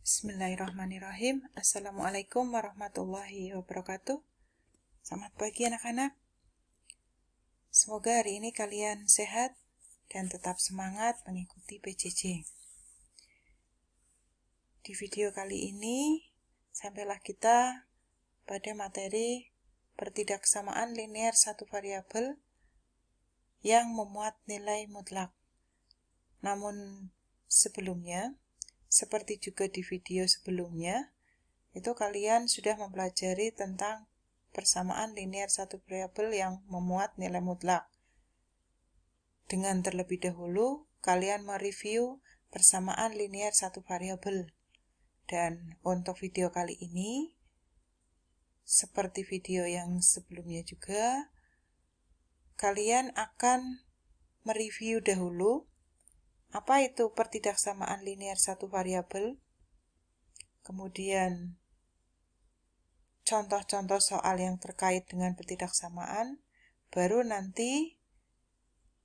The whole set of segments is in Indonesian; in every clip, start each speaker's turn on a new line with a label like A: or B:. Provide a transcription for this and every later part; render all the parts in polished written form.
A: Bismillahirrahmanirrahim. Assalamualaikum warahmatullahi wabarakatuh. Selamat pagi anak-anak. Semoga hari ini kalian sehat dan tetap semangat mengikuti PJJ. Di video kali ini, sampailah kita pada materi pertidaksamaan linear satu variabel yang memuat nilai mutlak. Namun sebelumnya, seperti juga di video sebelumnya, itu kalian sudah mempelajari tentang persamaan linear satu variabel yang memuat nilai mutlak. Dengan terlebih dahulu, kalian mereview persamaan linear satu variabel. Dan untuk video kali ini, seperti video yang sebelumnya juga, kalian akan mereview dahulu apa itu pertidaksamaan linear satu variabel, kemudian contoh-contoh soal yang terkait dengan pertidaksamaan, baru nanti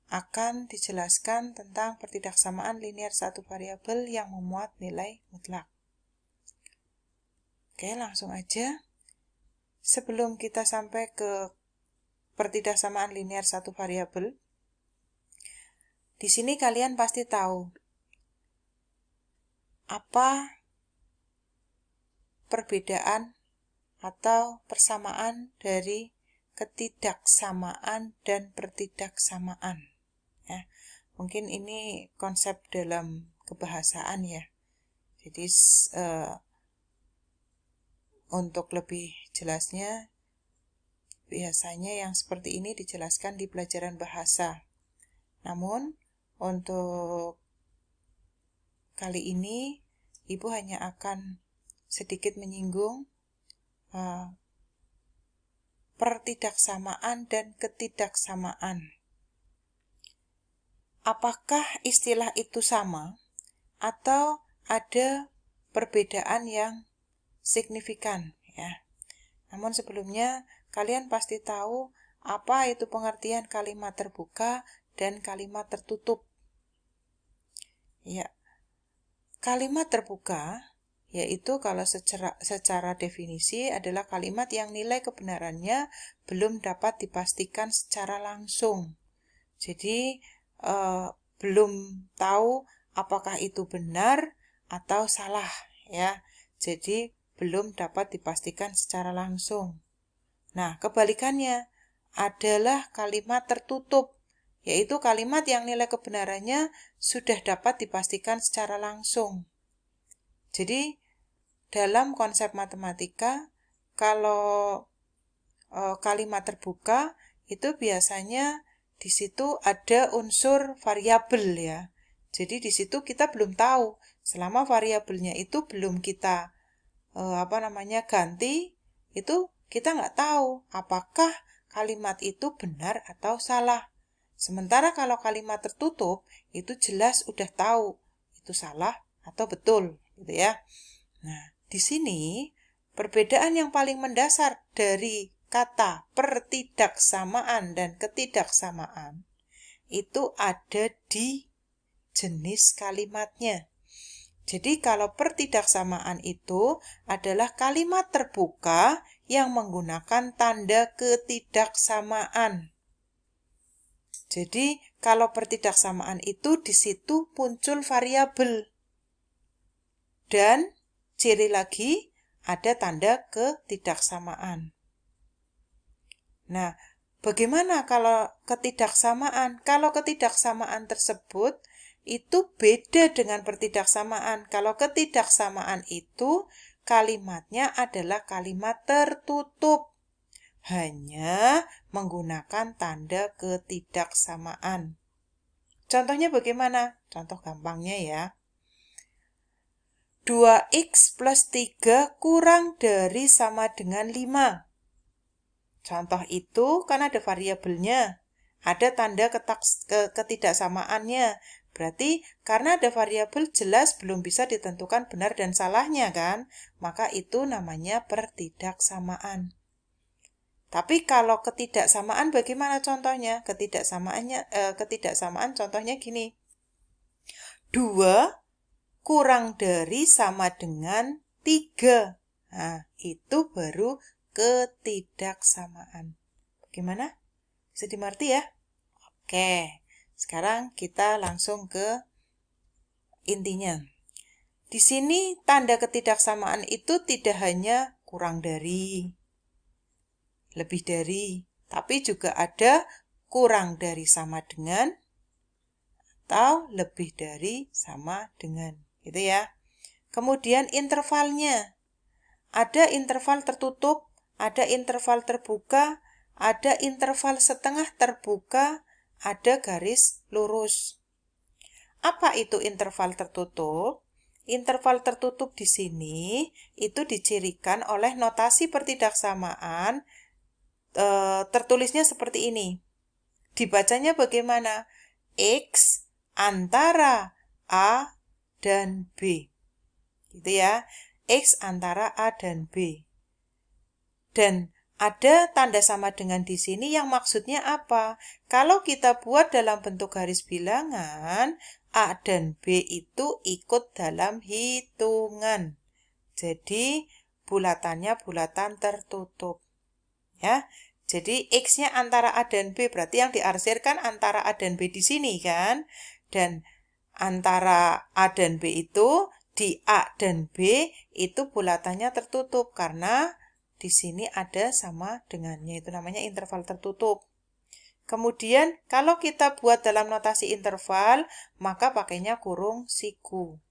A: akan dijelaskan tentang pertidaksamaan linear satu variabel yang memuat nilai mutlak. Oke, langsung aja. Sebelum kita sampai ke pertidaksamaan linear satu variabel, di sini kalian pasti tahu apa perbedaan atau persamaan dari ketidaksamaan dan pertidaksamaan. Ya, mungkin ini konsep dalam kebahasaan ya. Jadi untuk lebih jelasnya, biasanya yang seperti ini dijelaskan di pelajaran bahasa. Namun, untuk kali ini, Ibu hanya akan sedikit menyinggung pertidaksamaan dan ketidaksamaan. Apakah istilah itu sama atau ada perbedaan yang signifikan? Ya. Namun sebelumnya, kalian pasti tahu apa itu pengertian kalimat terbuka dan kalimat tertutup. Ya, kalimat terbuka yaitu kalau secara definisi adalah kalimat yang nilai kebenarannya belum dapat dipastikan secara langsung. Jadi belum tahu apakah itu benar atau salah ya. Jadi belum dapat dipastikan secara langsung. Nah, kebalikannya adalah kalimat tertutup, yaitu kalimat yang nilai kebenarannya sudah dapat dipastikan secara langsung. Jadi, dalam konsep matematika, kalau kalimat terbuka, itu biasanya di situ ada unsur variabel ya. Jadi, di situ kita belum tahu, selama variabelnya itu belum kita ganti, itu kita nggak tahu apakah kalimat itu benar atau salah. Sementara kalau kalimat tertutup, itu jelas udah tahu itu salah atau betul, gitu ya. Nah, di sini perbedaan yang paling mendasar dari kata pertidaksamaan dan ketidaksamaan itu ada di jenis kalimatnya. Jadi kalau pertidaksamaan itu adalah kalimat terbuka yang menggunakan tanda ketidaksamaan. Jadi, kalau pertidaksamaan itu di situ muncul variabel. Dan ciri lagi ada tanda ketidaksamaan. Nah, bagaimana kalau ketidaksamaan? Kalau ketidaksamaan tersebut itu beda dengan pertidaksamaan. Kalau ketidaksamaan itu kalimatnya adalah kalimat tertutup. Hanya menggunakan tanda ketidaksamaan. Contohnya bagaimana? Contoh gampangnya ya. 2x plus 3 kurang dari sama dengan 5. Contoh itu kan ada variabelnya. Ada tanda ketidaksamaannya. Berarti karena ada variabel jelas belum bisa ditentukan benar dan salahnya kan? Maka itu namanya pertidaksamaan. Tapi kalau ketidaksamaan bagaimana contohnya? Ketidaksamaan contohnya gini. 2 kurang dari sama dengan 3. Nah, itu baru ketidaksamaan. Bagaimana? Bisa dimengerti ya? Oke, sekarang kita langsung ke intinya. Di sini tanda ketidaksamaan itu tidak hanya kurang dari, lebih dari, tapi juga ada kurang dari sama dengan atau lebih dari sama dengan, gitu ya. Kemudian intervalnya. Ada interval tertutup, ada interval terbuka, ada interval setengah terbuka, ada garis lurus. Apa itu interval tertutup? Interval tertutup di sini itu dicirikan oleh notasi pertidaksamaan, tertulisnya seperti ini. Dibacanya bagaimana? X antara A dan B. Gitu ya. X antara A dan B. Dan ada tanda sama dengan di sini yang maksudnya apa? Kalau kita buat dalam bentuk garis bilangan, A dan B itu ikut dalam hitungan. Jadi, bulatannya bulatan tertutup. Ya. Jadi, X-nya antara A dan B, berarti yang diarsirkan antara A dan B di sini kan? Dan antara A dan B itu, di A dan B itu bulatannya tertutup karena di sini ada sama dengannya, itu namanya interval tertutup. Kemudian kalau kita buat dalam notasi interval, maka pakainya kurung siku.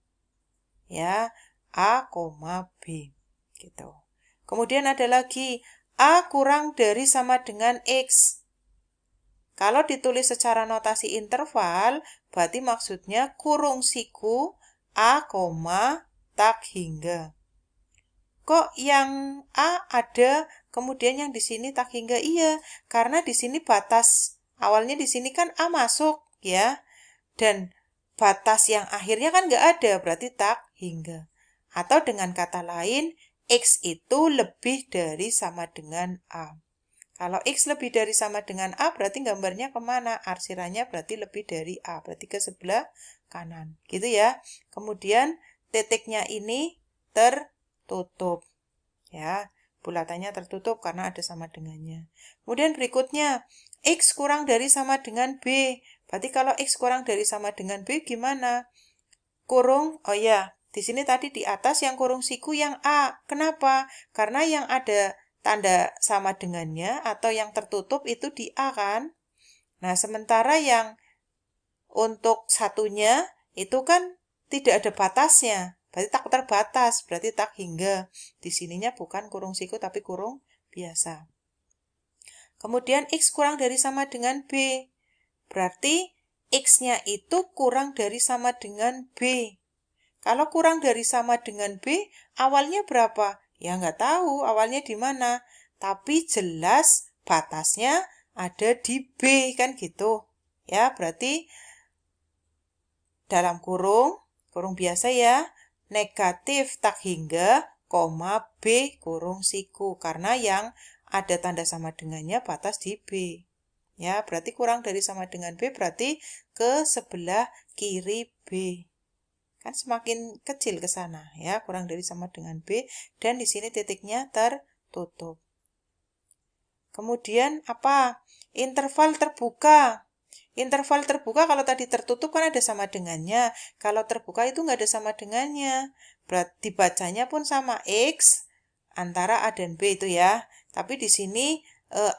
A: Ya, A, B gitu. Kemudian ada lagi A kurang dari sama dengan X. Kalau ditulis secara notasi interval, berarti maksudnya kurung siku A, tak hingga. Kok yang A ada, kemudian yang di sini tak hingga? Iya, karena di sini batas awalnya di sini kan A masuk ya, dan batas yang akhirnya kan nggak ada, berarti tak hingga. Atau dengan kata lain, X itu lebih dari sama dengan A. Kalau X lebih dari sama dengan A, berarti gambarnya kemana? Arsirannya berarti lebih dari A, berarti ke sebelah kanan. Gitu ya. Kemudian titiknya ini tertutup. Ya, bulatannya tertutup karena ada sama dengannya. Kemudian berikutnya, X kurang dari sama dengan B. Berarti kalau X kurang dari sama dengan B gimana? Kurung, oh ya, di sini tadi di atas yang kurung siku yang A. Kenapa? Karena yang ada tanda sama dengannya atau yang tertutup itu di A kan? Nah, sementara yang untuk satunya itu kan tidak ada batasnya. Berarti tak terbatas, berarti tak hingga. Di sininya bukan kurung siku tapi kurung biasa. Kemudian X kurang dari sama dengan B. Berarti X-nya itu kurang dari sama dengan B. Kalau kurang dari sama dengan B, awalnya berapa? Ya nggak tahu awalnya di mana. Tapi jelas batasnya ada di B, kan gitu. Ya, berarti dalam kurung biasa ya, negatif tak hingga, B kurung siku. Karena yang ada tanda sama dengannya batas di B. Ya, berarti kurang dari sama dengan B berarti ke sebelah kiri B. Kan semakin kecil ke sana ya, kurang dari sama dengan B, dan di sini titiknya tertutup. Kemudian apa? Interval terbuka. Interval terbuka kalau tadi tertutup kan ada sama dengannya. Kalau terbuka itu nggak ada sama dengannya. Berarti dibacanya pun sama X antara A dan B itu ya. Tapi di sini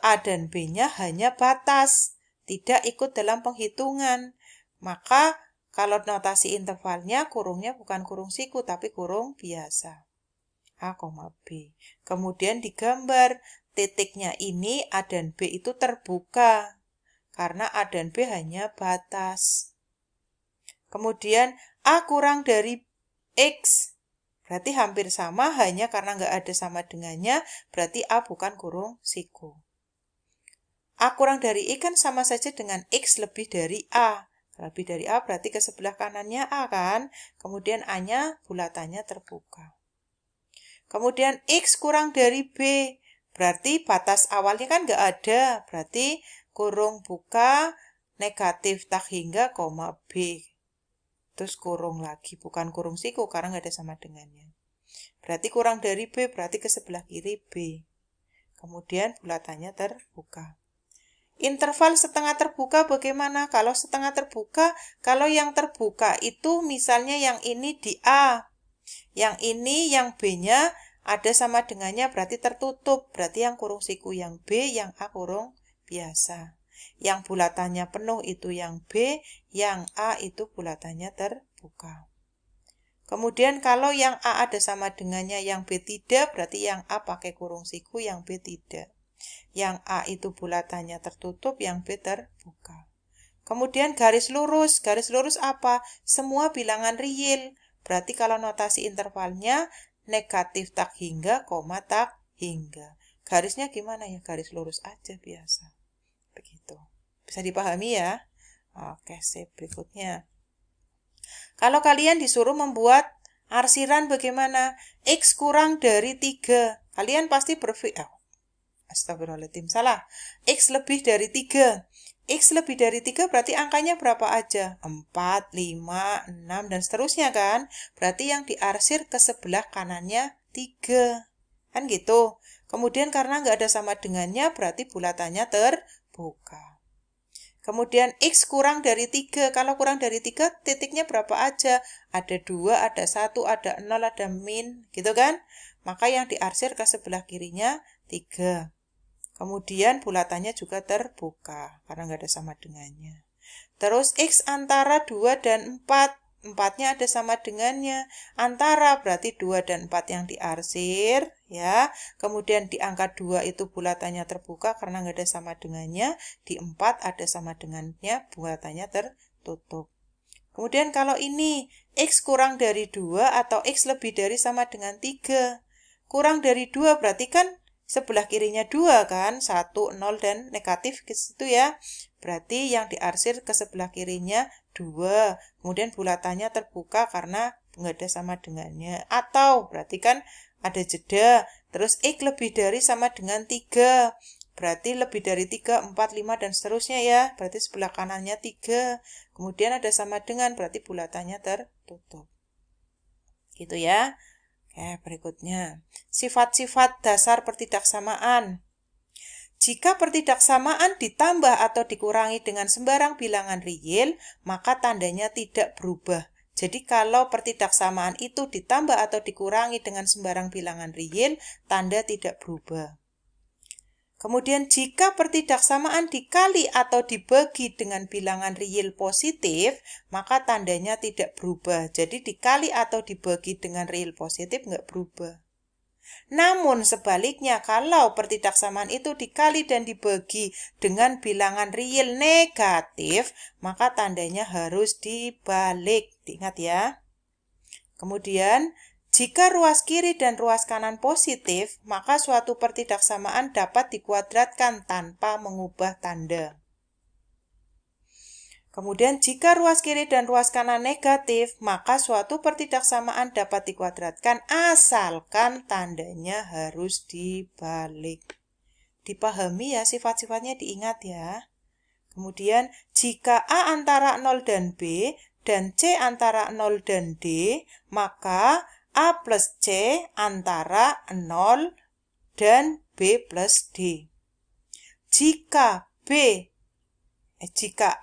A: A dan B-nya hanya batas, tidak ikut dalam penghitungan. Maka kalau notasi intervalnya kurungnya bukan kurung siku tapi kurung biasa. A, B. Kemudian digambar titiknya ini A dan B itu terbuka. Karena A dan B hanya batas. Kemudian A kurang dari X. Berarti hampir sama, hanya karena nggak ada sama dengannya, berarti A bukan kurung siku. A kurang dari I kan sama saja dengan X lebih dari A. Lebih dari A berarti ke sebelah kanannya A kan. Kemudian A-nya bulatannya terbuka. Kemudian X kurang dari B. Berarti batas awalnya kan nggak ada. Berarti kurung buka negatif tak hingga, B. Terus kurung lagi, bukan kurung siku karena nggak ada sama dengannya. Berarti kurang dari B, berarti ke sebelah kiri B. Kemudian bulatannya terbuka. Interval setengah terbuka bagaimana? Kalau setengah terbuka, kalau yang terbuka itu misalnya yang ini di A. Yang ini, yang B-nya ada sama dengannya berarti tertutup. Berarti yang kurung siku yang B, yang A kurung biasa. Yang bulatannya penuh itu yang B, yang A itu bulatannya terbuka. Kemudian kalau yang A ada sama dengannya yang B tidak, berarti yang A pakai kurung siku, yang B tidak. Yang A itu bulatannya tertutup, yang B terbuka. Kemudian garis lurus apa? Semua bilangan real. Berarti kalau notasi intervalnya negatif tak hingga, koma tak hingga. Garisnya gimana ya? Garis lurus aja biasa. Begitu. Bisa dipahami ya? Oke, sip. Berikutnya. Kalau kalian disuruh membuat arsiran bagaimana? X kurang dari 3. Kalian pasti berpikir, astagfirullahaladzim, salah. X lebih dari 3. X lebih dari 3 berarti angkanya berapa aja? 4, 5, 6, dan seterusnya kan? Berarti yang diarsir ke sebelah kanannya 3. Kan gitu. Kemudian karena nggak ada sama dengannya, berarti bulatannya terbuka. Kemudian X kurang dari 3. Kalau kurang dari 3, titiknya berapa aja? Ada 2, ada 1, ada 0, ada min. Gitu kan? Maka yang diarsir ke sebelah kirinya 3. Kemudian bulatannya juga terbuka karena nggak ada sama dengannya. Terus X antara 2 dan 4. 4-nya ada sama dengannya. Antara berarti 2 dan 4 yang diarsir. Ya. Kemudian di angka 2 itu bulatannya terbuka karena nggak ada sama dengannya. Di 4 ada sama dengannya, bulatannya tertutup. Kemudian kalau ini X kurang dari 2 atau X lebih dari sama dengan 3. Kurang dari 2 berarti kan sebelah kirinya 2 kan, 1, 0, dan negatif ke situ ya. Berarti yang diarsir ke sebelah kirinya 2. Kemudian bulatannya terbuka karena nggak ada sama dengannya. Atau berarti kan ada jeda. Terus X lebih dari sama dengan 3. Berarti lebih dari 3, 4, 5, dan seterusnya ya. Berarti sebelah kanannya 3. Kemudian ada sama dengan, berarti bulatannya tertutup. Gitu ya. Oke, berikutnya. Sifat-sifat dasar pertidaksamaan. Jika pertidaksamaan ditambah atau dikurangi dengan sembarang bilangan real, maka tandanya tidak berubah. Jadi kalau pertidaksamaan itu ditambah atau dikurangi dengan sembarang bilangan real, tanda tidak berubah. Kemudian jika pertidaksamaan dikali atau dibagi dengan bilangan real positif, maka tandanya tidak berubah. Jadi dikali atau dibagi dengan real positif nggak berubah. Namun sebaliknya, kalau pertidaksamaan itu dikali dan dibagi dengan bilangan real negatif, maka tandanya harus dibalik. Diingat ya. Kemudian, jika ruas kiri dan ruas kanan positif, maka suatu pertidaksamaan dapat dikuadratkan tanpa mengubah tanda. Kemudian, jika ruas kiri dan ruas kanan negatif, maka suatu pertidaksamaan dapat dikuadratkan asalkan tandanya harus dibalik. Dipahami ya, sifat-sifatnya diingat ya. Kemudian, jika A antara 0 dan B dan C antara 0 dan D, maka A plus C antara 0 dan B plus D. Jika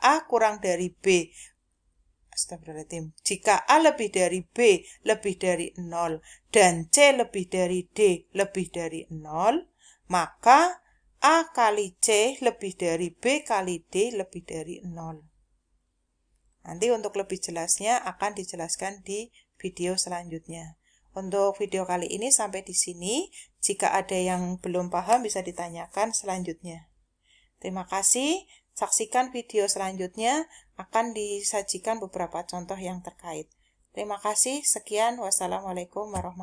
A: A kurang dari B, jika A lebih dari B lebih dari 0 dan C lebih dari D lebih dari 0, maka A kali C lebih dari B kali D lebih dari 0. Nanti untuk lebih jelasnya akan dijelaskan di video selanjutnya. Untuk video kali ini sampai di sini. Jika ada yang belum paham bisa ditanyakan selanjutnya. Terima kasih. Saksikan video selanjutnya, akan disajikan beberapa contoh yang terkait. Terima kasih. Sekian. Wassalamualaikum warahmatullahi wabarakatuh.